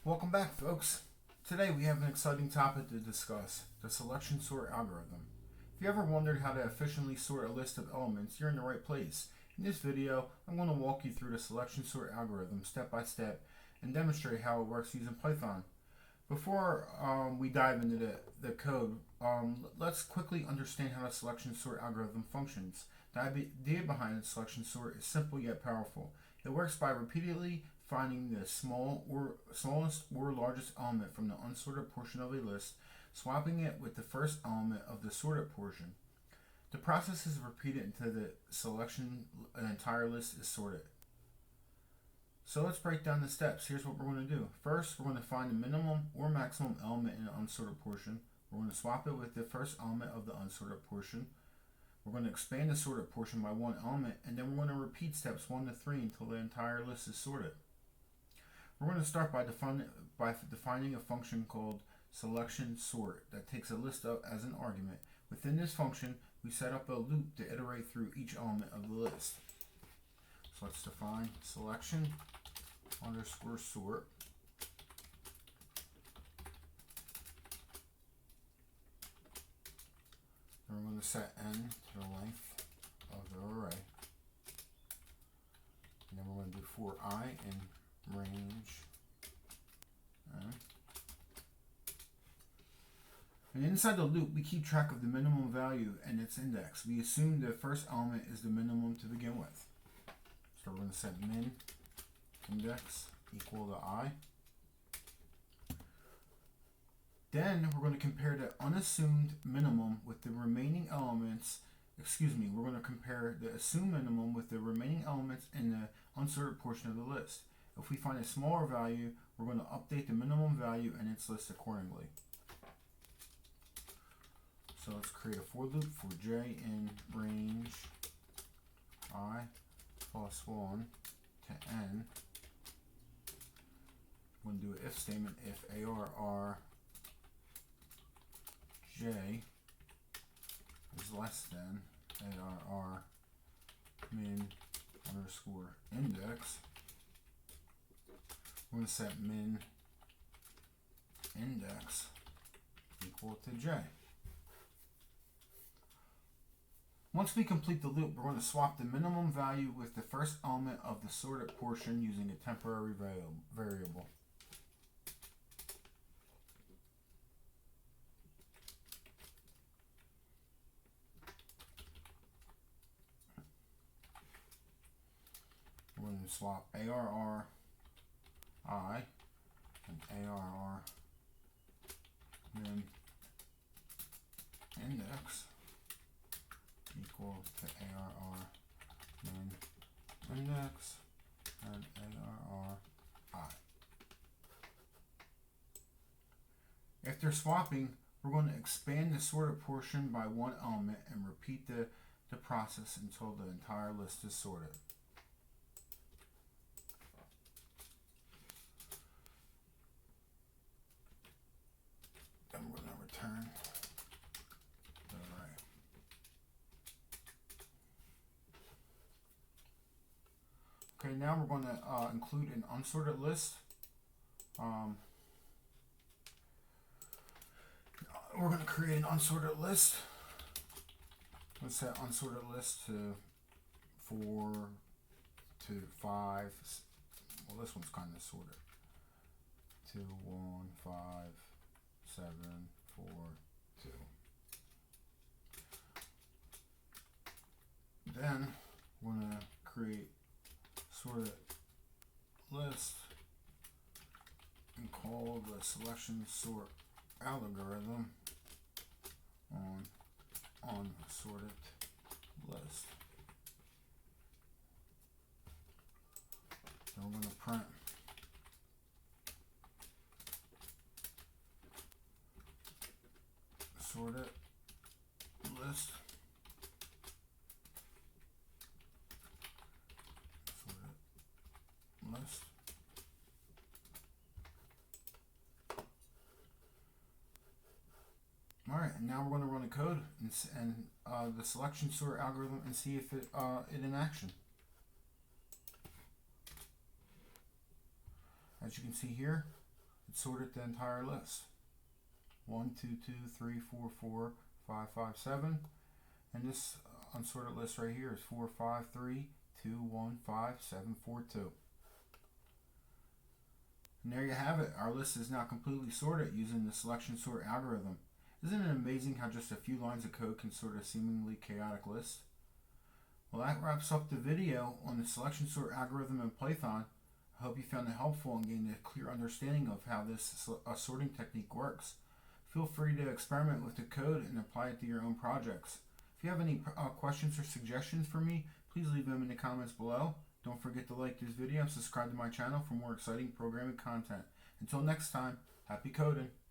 Welcome back, folks. Today we have an exciting topic to discuss, the selection sort algorithm. If you ever wondered how to efficiently sort a list of elements, you're in the right place. In this video, I'm going to walk you through the selection sort algorithm step by step and demonstrate how it works using Python. Before we dive into the code, let's quickly understand how the selection sort algorithm functions. The idea behind the selection sort is simple yet powerful. It works by repeatedly finding the smallest or largest element from the unsorted portion of a list, swapping it with the first element of the sorted portion. The process is repeated until the selection an entire list is sorted. So let's break down the steps. Here's what we're going to do. First, we're going to find the minimum or maximum element in the unsorted portion. We're going to swap it with the first element of the unsorted portion. We're going to expand the sorted portion by one element, and then we're going to repeat steps 1 to 3 until the entire list is sorted. We're going to start by defining a function called selection sort that takes a list up as an argument. Within this function, we set up a loop to iterate through each element of the list. So let's define selection underscore sort. Then we're going to set n to the length of the array. And then we're going to do for I in range n. And inside the loop, we keep track of the minimum value and its index. We assume the first element is the minimum to begin with. So we're going to set min index equal to I. Then we're going to compare the unassumed minimum with the remaining elements. We're going to compare the assumed minimum with the remaining elements in the unsorted portion of the list. If we find a smaller value, we're going to update the minimum value and its list accordingly. So let's create a for loop for j in range I plus 1 to n. We're going to do an if statement if arr j is less than arr min underscore index. We're going to set min index equal to j. Once we complete the loop, we're going to swap the minimum value with the first element of the sorted portion using a temporary variable. We're going to swap arr I and arr min index equal to arr min index and arr I. After swapping, we're going to expand the sorted portion by one element and repeat the process until the entire list is sorted. Then we're going to return the array. Okay, now we're going to include an unsorted list. We're going to create an unsorted list. Let's set unsorted list to 4 to 5. Well, this one's kind of sorted. 2, 1, 5, 7, 4, 2. Then we're going to create sorted list and call the selection sort algorithm on unsorted list. Then we're going to print sorted list list. Alright, and now we're going to run the code and the selection sort algorithm and see if it in action. As you can see here, it sorted the entire list. 1, 2, 2, 3, 4, 4, 5, 5, 7. And this unsorted list right here is 4, 5, 3, 2, 1, 5, 7, 4, 2. And there you have it. Our list is now completely sorted using the selection sort algorithm. Isn't it amazing how just a few lines of code can sort a seemingly chaotic list? Well, that wraps up the video on the selection sort algorithm in Python. I hope you found it helpful and gained a clear understanding of how this sorting technique works. Feel free to experiment with the code and apply it to your own projects. If you have any questions or suggestions for me, please leave them in the comments below. Don't forget to like this video and subscribe to my channel for more exciting programming content. Until next time, happy coding!